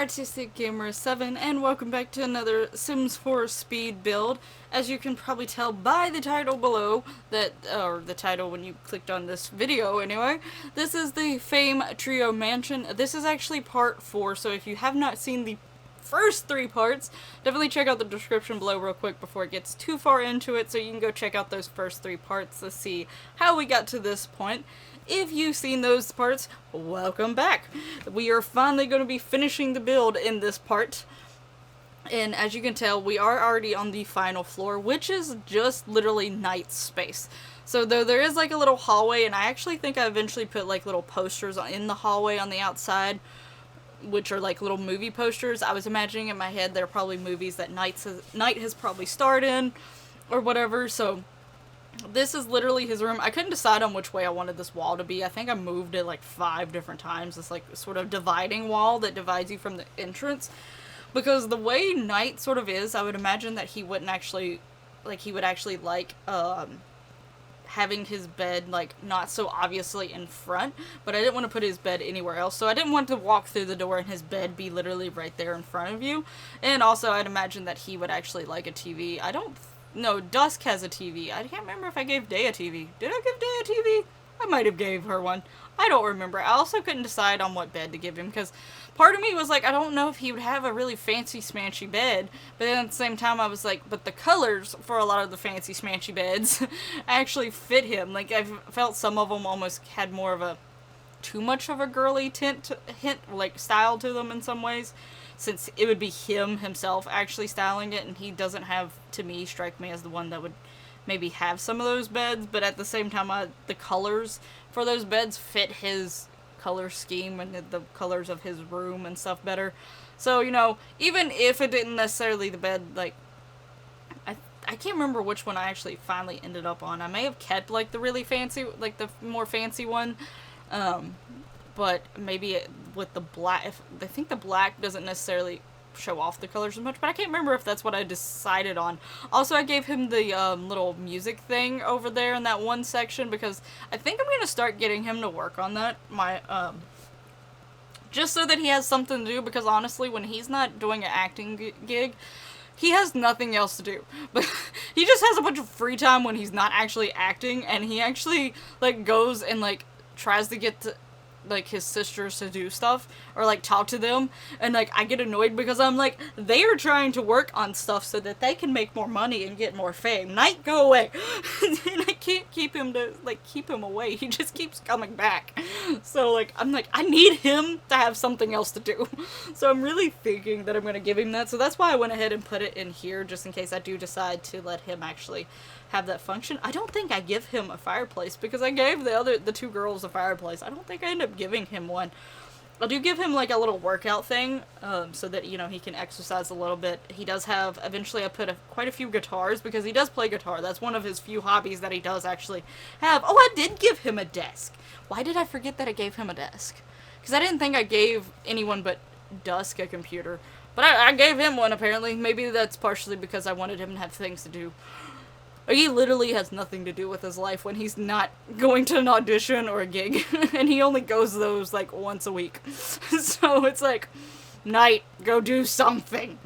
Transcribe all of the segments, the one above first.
Artistic Gamer 7, and welcome back to another Sims 4 speed build. As you can probably tell by the title below, or the title when you clicked on this video anyway, this is the Fame Trio Mansion. This is actually part 4, so if you have not seen the first 3 parts, definitely check out the description below real quick before it gets too far into it, so you can go check out those first 3 parts to see how we got to this point. If you've seen those parts, welcome back. We are finally going to be finishing the build in this part. And as you can tell, we are already on the final floor, which is just literally Knight's space. So though there is like a little hallway, and I actually think I eventually put like little posters in the hallway on the outside, which are like little movie posters. I was imagining in my head they're probably movies that Knight has probably starred in, or whatever, so this is literally his room. I couldn't decide on which way I wanted this wall to be. I think I moved it like 5 different times. It's like sort of dividing wall that divides you from the entrance. Because the way Knight sort of is, I would imagine that he wouldn't actually, like, he would actually like, having his bed, like, not so obviously in front, but I didn't want to put his bed anywhere else, so I didn't want to walk through the door and his bed be literally right there in front of you. And also, I'd imagine that he would actually like a TV. No, Dusk has a TV. I can't remember if I gave Day a TV. Did I give Day a TV? I might have gave her one. I don't remember. I also couldn't decide on what bed to give him, because part of me was like, I don't know if he would have a really fancy smanchy bed, but then at the same time I was like, but the colors for a lot of the fancy smanchy beds actually fit him. Like, I felt some of them almost had more of a, too much of a girly hint, like, style to them in some ways, since it would be him himself actually styling it, and he doesn't have, to me, strike me as the one that would maybe have some of those beds, but at the same time, the colors for those beds fit his color scheme and the colors of his room and stuff better. So, you know, even if it didn't necessarily the bed, like, I can't remember which one I actually finally ended up on. I may have kept, like, the really fancy, like, the more fancy one, but maybe with the black, I think the black doesn't necessarily show off the colors as much, but I can't remember if that's what I decided on. Also, I gave him the little music thing over there in that one section, because I think I'm gonna start getting him to work on that, just so that he has something to do, because honestly, when he's not doing an acting gig, he has nothing else to do. But he just has a bunch of free time when he's not actually acting, and he actually, like, goes and, like, tries to get to, like, his sisters to do stuff, or, like, talk to them, and, like, I get annoyed because I'm like, they are trying to work on stuff so that they can make more money and get more fame. Knight, go away! And I can't keep him away. He just keeps coming back. So, like, I'm like, I need him to have something else to do. So I'm really thinking that I'm gonna give him that, so that's why I went ahead and put it in here, just in case I do decide to let him actually have that function. I don't think I give him a fireplace, because I gave the 2 girls a fireplace. I don't think I end up giving him one. I do give him, like, a little workout thing, so that, you know, he can exercise a little bit. He does have, eventually I put quite a few guitars, because he does play guitar. That's one of his few hobbies that he does actually have. Oh, I did give him a desk. Why did I forget that I gave him a desk? Because I didn't think I gave anyone but Dusk a computer. But I gave him one, apparently. Maybe that's partially because I wanted him to have things to do. He literally has nothing to do with his life when he's not going to an audition or a gig. And he only goes to those, like, once a week. So it's like, Knight, go do something.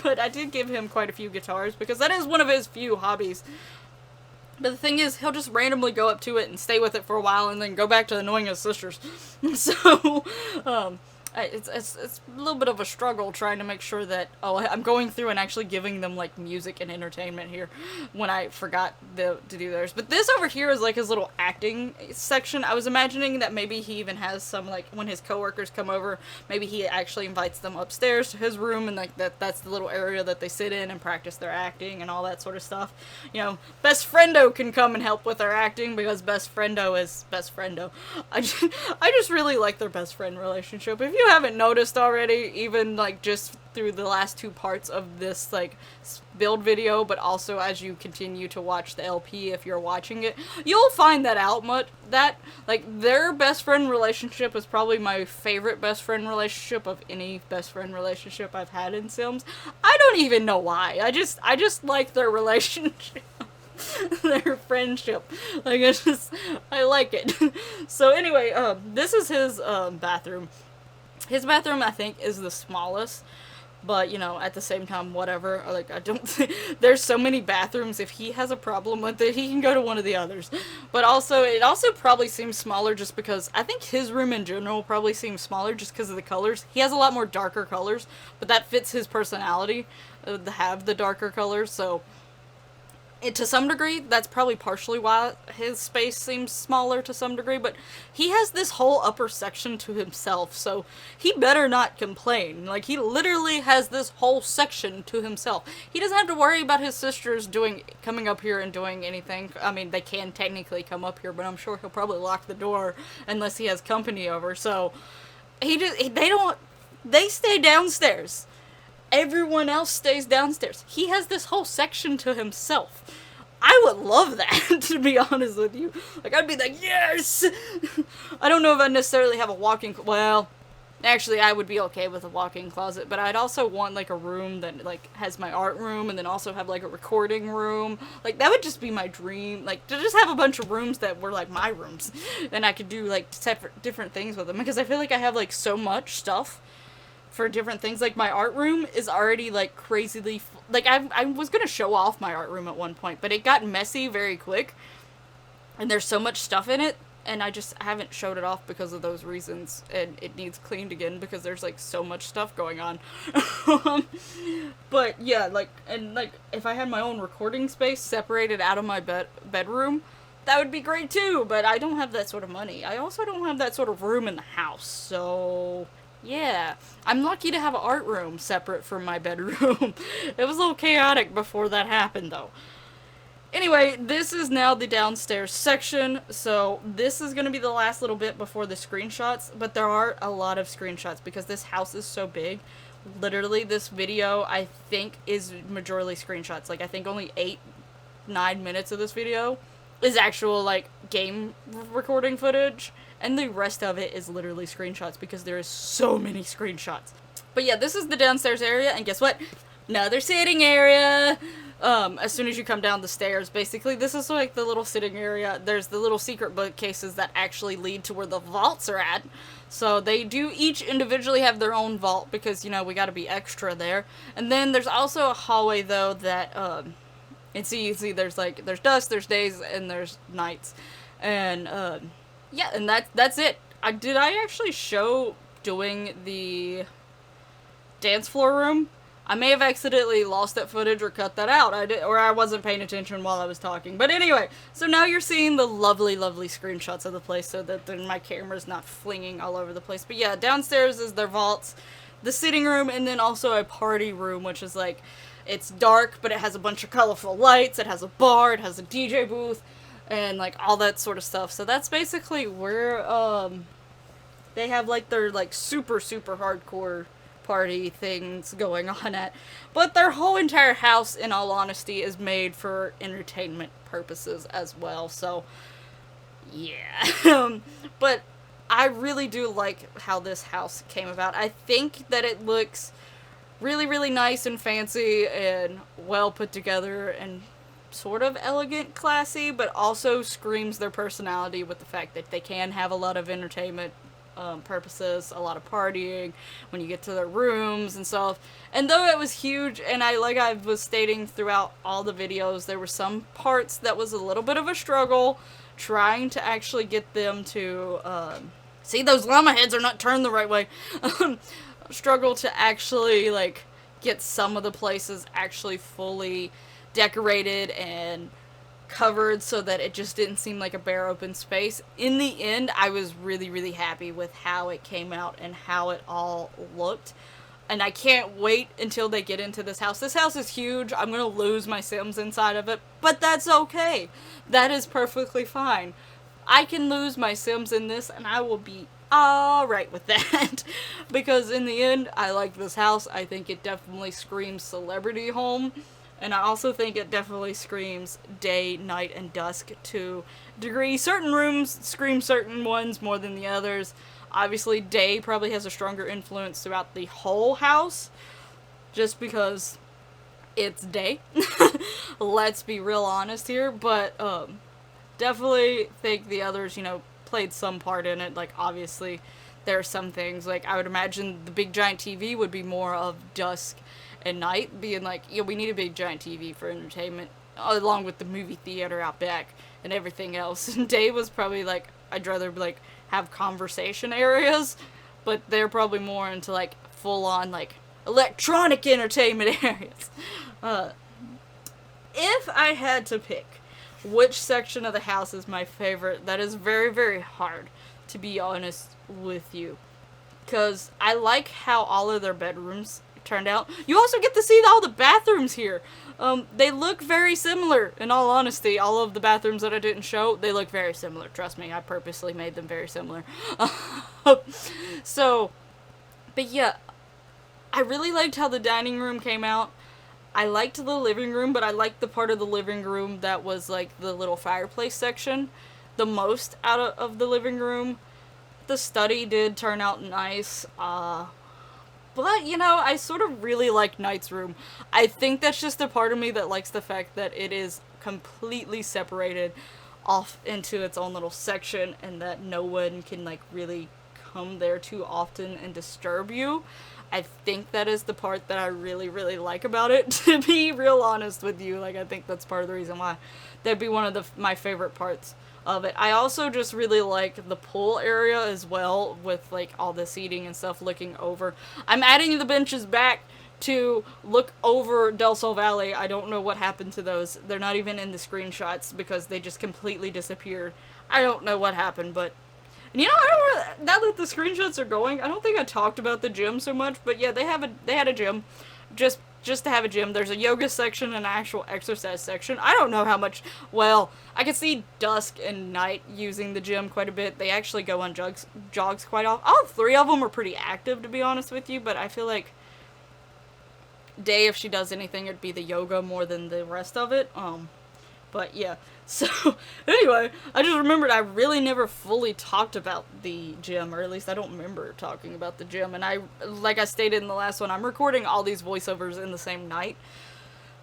But I did give him quite a few guitars, because that is one of his few hobbies. But the thing is, he'll just randomly go up to it and stay with it for a while, and then go back to annoying his sisters. So, it's a little bit of a struggle trying to make sure that, oh, I'm going through and actually giving them, like, music and entertainment here when I forgot to do theirs. But this over here is, like, his little acting section. I was imagining that maybe he even has some, like, when his coworkers come over, maybe he actually invites them upstairs to his room, and, like, that's the little area that they sit in and practice their acting and all that sort of stuff. You know, Best Friendo can come and help with their acting, because Best Friendo is Best Friendo. I just really like their best friend relationship. If you haven't noticed already, even, like, just through the last 2 parts of this, like, build video, but also as you continue to watch the LP, if you're watching it, you'll find that out like, their best friend relationship is probably my favorite best friend relationship of any best friend relationship I've had in Sims. I don't even know why. I just like their relationship. Their friendship. Like, I like it. So anyway, this is his, bathroom. His bathroom, I think, is the smallest. But, you know, at the same time, whatever. Like, I don't think... There's so many bathrooms. If he has a problem with it, he can go to one of the others. But also, it also probably seems smaller just because... I think his room in general probably seems smaller just because of the colors. He has a lot more darker colors, but that fits his personality to have the darker colors, so... to some degree, that's probably partially why his space seems smaller to some degree, but he has this whole upper section to himself, so he better not complain. Like, he literally has this whole section to himself. He doesn't have to worry about his sisters coming up here and doing anything. I mean, they can technically come up here, but I'm sure he'll probably lock the door unless he has company over, so they stay downstairs. Everyone else stays downstairs. He has this whole section to himself. I would love that, to be honest with you. Like, I'd be like, yes! I don't know if I necessarily have a walk-in... Well, actually, I would be okay with a walk-in closet, but I'd also want, like, a room that, like, has my art room, and then also have, like, a recording room. Like, that would just be my dream. Like, to just have a bunch of rooms that were, like, my rooms. And I could do, like, different things with them. Because I feel like I have, like, so much stuff for different things. Like, my art room is already, like, crazily... Like, I was gonna show off my art room at one point, but it got messy very quick. And there's so much stuff in it, and I just haven't showed it off because of those reasons. And it needs cleaned again because there's, like, so much stuff going on. But, yeah, like, and, like, if I had my own recording space separated out of my bedroom, that would be great, too. But I don't have that sort of money. I also don't have that sort of room in the house, so... yeah, I'm lucky to have an art room separate from my bedroom. It was a little chaotic before that happened, though. Anyway, this is now the downstairs section, so this is going to be the last little bit before the screenshots, but there are a lot of screenshots because this house is so big. Literally, this video, I think, is majorly screenshots. Like, I think only 8-9 minutes of this video is actual, like, game recording footage. And the rest of it is literally screenshots because there is so many screenshots. But yeah, this is the downstairs area, and guess what? Another sitting area! As soon as you come down the stairs, basically, this is like the little sitting area. There's the little secret bookcases that actually lead to where the vaults are at. So they do each individually have their own vault because, you know, we gotta be extra there. And then there's also a hallway, though, that, and see, there's dusk, there's days, and there's nights. And, yeah, and that's it. Did I actually show doing the dance floor room? I may have accidentally lost that footage or cut that out. Or I wasn't paying attention while I was talking. But anyway, so now you're seeing the lovely, lovely screenshots of the place so that then my camera's not flinging all over the place. But yeah, downstairs is their vaults, the sitting room, and then also a party room, which is like, it's dark, but it has a bunch of colorful lights, it has a bar, it has a DJ booth, and, like, all that sort of stuff. So that's basically where, they have, like, their, like, super, super hardcore party things going on at. But their whole entire house, in all honesty, is made for entertainment purposes as well. So, yeah. But I really do like how this house came about. I think that it looks really, really nice and fancy and well put together and sort of elegant, classy, but also screams their personality with the fact that they can have a lot of entertainment purposes, a lot of partying when you get to their rooms and stuff. And though it was huge, and like I was stating throughout all the videos, there were some parts that was a little bit of a struggle trying to actually get them to see, those llama heads are not turned the right way. Struggle to actually, like, get some of the places actually fully decorated and covered so that it just didn't seem like a bare open space. In the end, I was really, really happy with how it came out and how it all looked. And I can't wait until they get into this house. This house is huge. I'm gonna lose my Sims inside of it, but that's okay. That is perfectly fine. I can lose my Sims in this and I will be alright with that. Because in the end, I like this house. I think it definitely screams celebrity home. And I also think it definitely screams day, night, and dusk to degree. Certain rooms scream certain ones more than the others. Obviously, day probably has a stronger influence throughout the whole house. Just because it's day. Let's be real honest here. But, definitely think the others, you know, played some part in it. Like, obviously, there are some things, like, I would imagine the big giant TV would be more of dusk and night, being like, yeah, we need a big giant TV for entertainment, along with the movie theater out back and everything else. And day was probably like, I'd rather, like, have conversation areas, but they're probably more into, like, full-on, like, electronic entertainment areas. If I had to pick which section of the house is my favorite, that is very, very hard, to be honest with you. Because I like how all of their bedrooms turned out. You also get to see all the bathrooms here. They look very similar, in all honesty. All of the bathrooms that I didn't show, they look very similar. Trust me, I purposely made them very similar. So, but yeah, I really liked how the dining room came out. I liked the living room, but I liked the part of the living room that was, like, the little fireplace section the most out of the living room. The study did turn out nice, but, you know, I sort of really like Knight's room. I think that's just a part of me that likes the fact that it is completely separated off into its own little section, and that no one can, like, really come there too often and disturb you. I think that is the part that I really, really like about it, to be real honest with you. Like, I think that's part of the reason why that'd be one of my favorite parts of it. I also just really like the pool area as well, with, like, all the seating and stuff looking over. I'm adding the benches back to look over Del Sol Valley. I don't know what happened to those. They're not even in the screenshots because they just completely disappeared. I don't know what happened, but... And you know, now that the screenshots are going, I don't think I talked about the gym so much, but yeah, they had a gym, just to have a gym. There's a yoga section and an actual exercise section. I don't know how much, well, I can see Dusk and Night using the gym quite a bit. They actually go on jogs quite often. All three of them are pretty active, to be honest with you, but I feel like Day, if she does anything, it'd be the yoga more than the rest of it. But yeah, so anyway, I just remembered I really never fully talked about the gym, or at least I don't remember talking about the gym. And like I stated in the last one, I'm recording all these voiceovers in the same night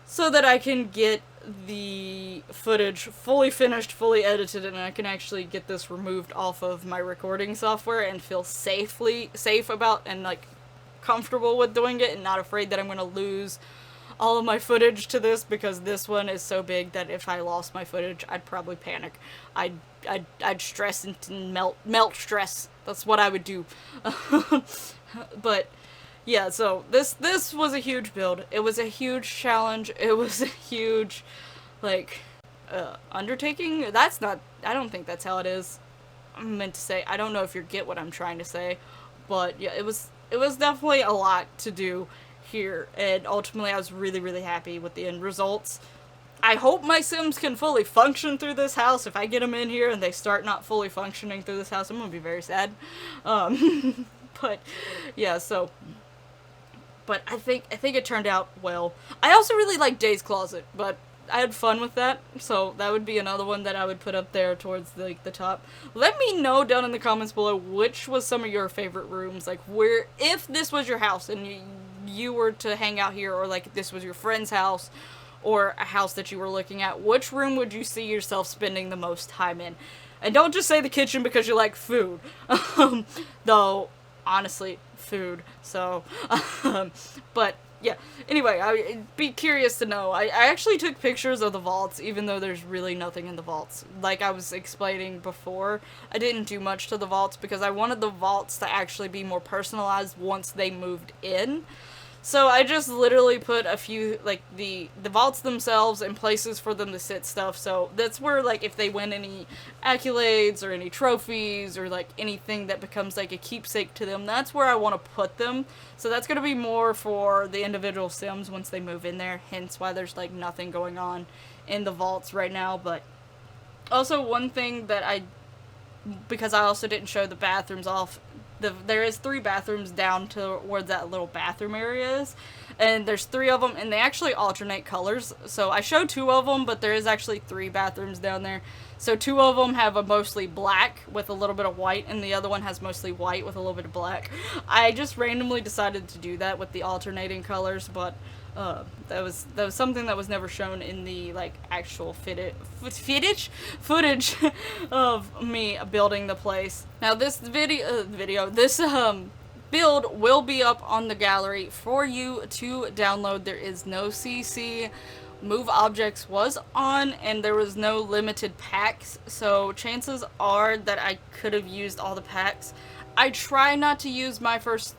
so that I can get the footage fully finished, fully edited, and I can actually get this removed off of my recording software and feel safe about and, like, comfortable with doing it, and not afraid that I'm going to lose all of my footage to this, because this one is so big that if I lost my footage, I'd probably panic. I'd stress and melt stress. That's what I would do. But yeah, so this was a huge build. It was a huge challenge. It was a huge, like, undertaking. I don't think that's how it is. I meant to say, I don't know if you get what I'm trying to say, but yeah, it was definitely a lot to do here, and ultimately I was really, really happy with the end results. I hope my Sims can fully function through this house. If I get them in here and they start not fully functioning through this house, I'm gonna be very sad. But yeah, so, but I think it turned out well. I also really like Day's Closet, but I had fun with that, so that would be another one that I would put up there towards the top. Let me know down in the comments below which was some of your favorite rooms, like, where, if this was your house and you were to hang out here, or like this was your friend's house or a house that you were looking at, which room would you see yourself spending the most time in? And don't just say the kitchen because you like food. Though, honestly, food. So, but yeah, anyway, I'd be curious to know. I actually took pictures of the vaults, even though there's really nothing in the vaults. Like I was explaining before, I didn't do much to the vaults because I wanted the vaults to actually be more personalized once they moved in. So I just literally put a few, like, the vaults themselves and places for them to sit stuff. So that's where, like, if they win any accolades or any trophies or, like, anything that becomes, like, a keepsake to them, that's where I want to put them. So that's going to be more for the individual Sims once they move in there. Hence why there's, like, nothing going on in the vaults right now. But also one thing that because I also didn't show the bathrooms off, there is 3 bathrooms down to where that little bathroom area is. and there's 3 of them, and they actually alternate colors. So I showed 2 of them, but there is actually 3 bathrooms down there. So 2 of them have a mostly black with a little bit of white, and the other one has mostly white with a little bit of black. I just randomly decided to do that with the alternating colors, but that was something that was never shown in the like actual footage of me building the place. Now this this build will be up on the gallery for you to download. There is no CC. Move objects was on, and there was no limited packs, so chances are that I could have used all the packs. I try not to use my first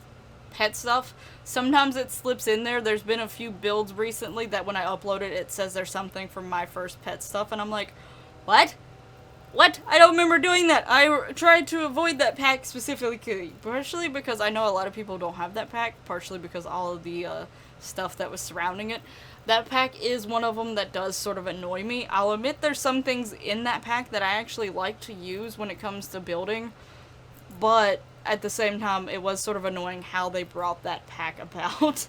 pet stuff. Sometimes it slips in there. There's been a few builds recently that when I upload it, it says there's something from my first pet stuff, and I'm like, what? What? I don't remember doing that. I tried to avoid that pack specifically, partially because I know a lot of people don't have that pack, partially because all of the stuff that was surrounding it. That pack is one of them that does sort of annoy me. I'll admit there's some things in that pack that I actually like to use when it comes to building, but at the same time, it was sort of annoying how they brought that pack about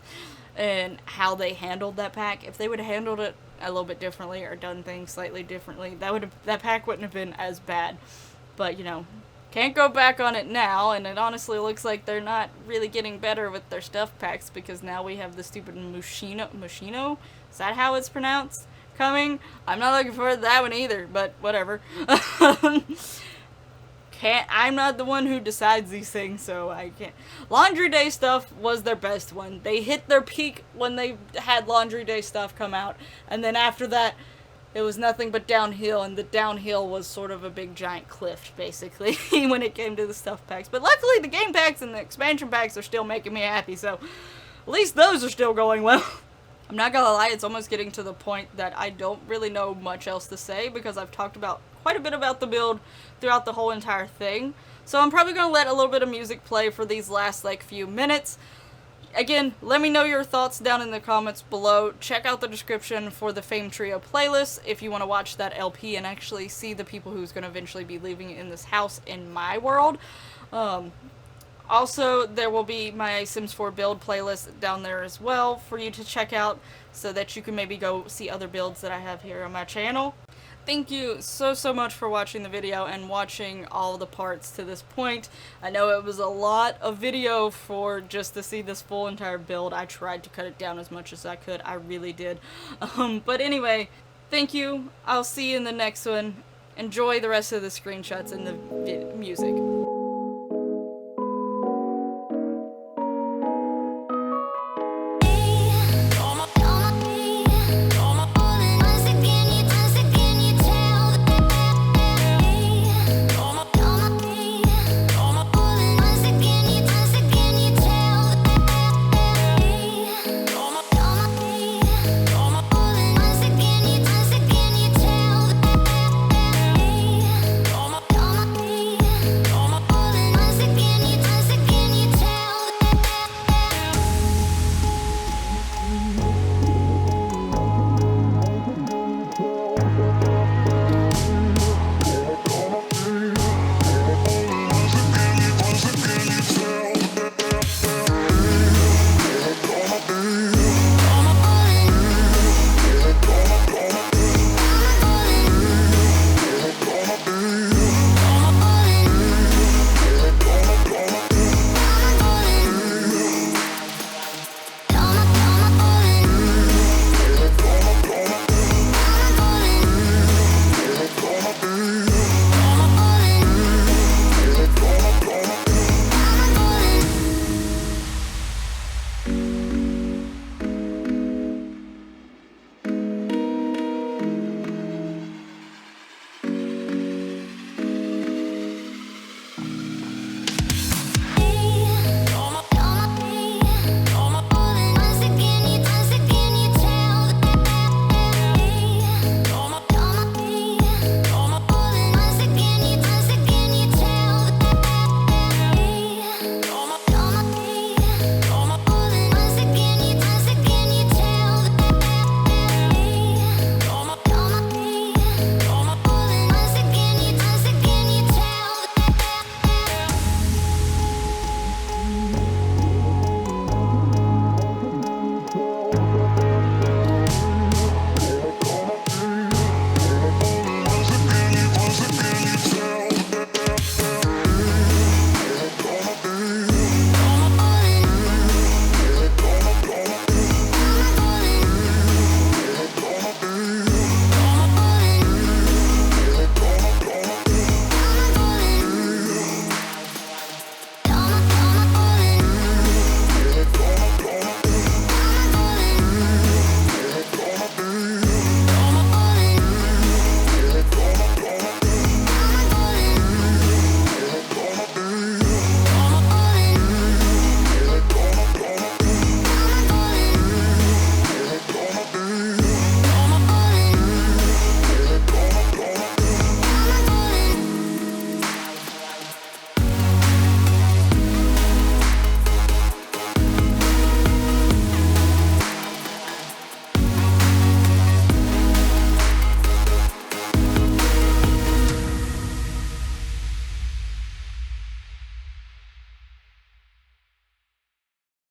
and how they handled that pack. If they would have handled it a little bit differently or done things slightly differently, that pack wouldn't have been as bad. But, you know, can't go back on it now, and it honestly looks like they're not really getting better with their stuff packs, because now we have the stupid Mushino? Is that how it's pronounced? Coming? I'm not looking forward to that one either, but whatever. I'm not the one who decides these things, so I can't. Laundry Day stuff was their best one. They hit their peak when they had Laundry Day stuff come out, and then after that, it was nothing but downhill, and the downhill was sort of a big giant cliff, basically, when it came to the stuff packs. But luckily, the game packs and the expansion packs are still making me happy, so at least those are still going well. I'm not gonna lie, it's almost getting to the point that I don't really know much else to say, because I've talked about quite a bit about the build throughout the whole entire thing. So I'm probably gonna let a little bit of music play for these last, like, few minutes. Again, let me know your thoughts down in the comments below. Check out the description for the Fame Trio playlist if you want to watch that LP and actually see the people who's going to eventually be living in this house in my world. Also, there will be my Sims 4 build playlist down there as well for you to check out, so that you can maybe go see other builds that I have here on my channel. Thank you so much for watching the video and watching all the parts to this point. I know it was a lot of video for just to see this full entire build. I tried to cut it down as much as I could. I really did. But anyway, thank you. I'll see you in the next one. Enjoy the rest of the screenshots and the music.